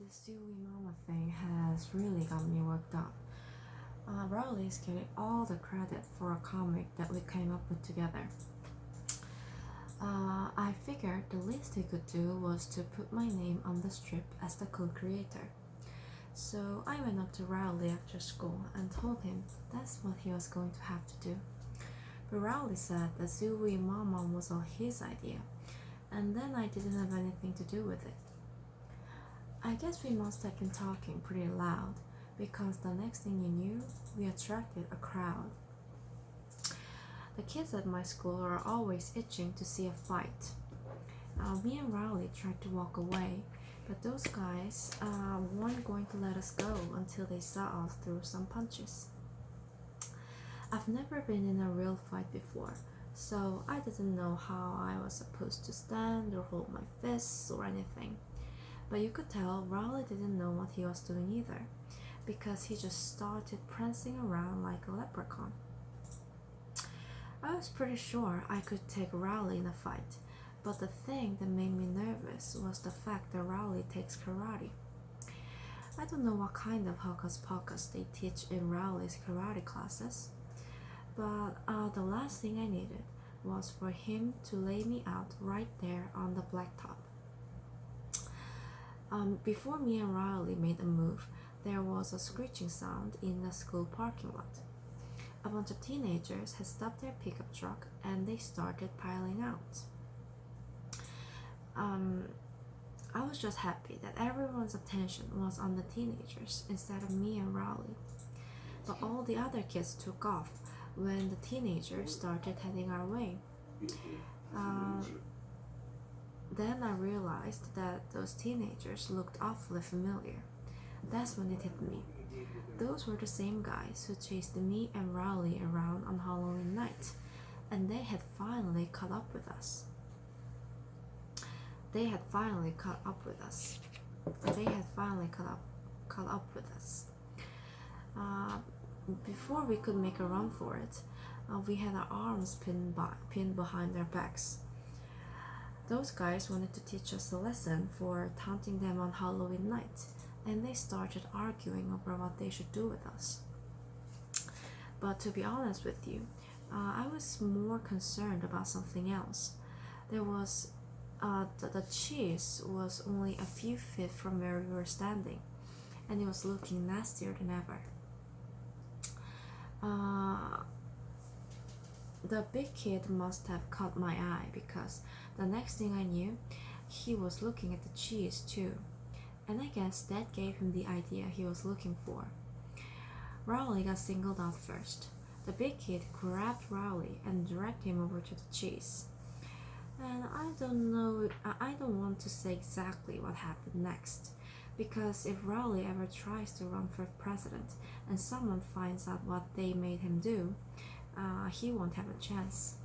This Dewey Mama thing has really got me worked up. Rowley's getting all the credit for a comic that we came up with together. I figured the least he could do was to put my name on the strip as the co-creator. So I went up to Rowley after school and told him that's what he was going to have to do. But Rowley said that Zooey Mama was all his idea, and then I didn't have anything to do with it. I guess we must have been talking pretty loud because the next thing you knew, we attracted a crowd. The kids at my school are always itching to see a fight. Me and Rowley tried to walk away, but those guys weren't going to let us go until they saw us through some punches. I've never been in a real fight before, so I didn't know how I was supposed to stand or hold my fists or anything. But you could tell Rowley didn't know what he was doing either, because he just started prancing around like a leprechaun. I was pretty sure I could take Rowley in a fight, but the thing that made me nervous was the fact that Rowley takes karate. I don't know what kind of hocus pocus they teach in Rowley's karate classes, but the last thing I needed was for him to lay me out right there on the blacktop. Before me and Riley made a move, there was a screeching sound in the school parking lot. A bunch of teenagers had stopped their pickup truck and they started piling out. I was just happy that everyone's attention was on the teenagers instead of me and Riley. But all the other kids took off when the teenagers started heading our way. Then I realized that those teenagers looked awfully familiar. That's when it hit me. Those were the same guys who chased me and Rowley around on Halloween night, and they had finally caught up with us. They had finally caught up with us. Before we could make a run for it, we had our arms pinned behind our backs. Those guys wanted to teach us a lesson for taunting them on Halloween night, and they started arguing over what they should do with us. But to be honest with you, I was more concerned about something else. There was the cheese was only a few feet from where we were standing, and it was looking nastier than ever. The big kid must have caught my eye because the next thing I knew, he was looking at the cheese too, and I guess that gave him the idea he was looking for. Rowley got singled out first. The big kid grabbed Rowley and dragged him over to the cheese. And I don't want to say exactly what happened next, because if Rowley ever tries to run for president and someone finds out what they made him do, he won't have a chance.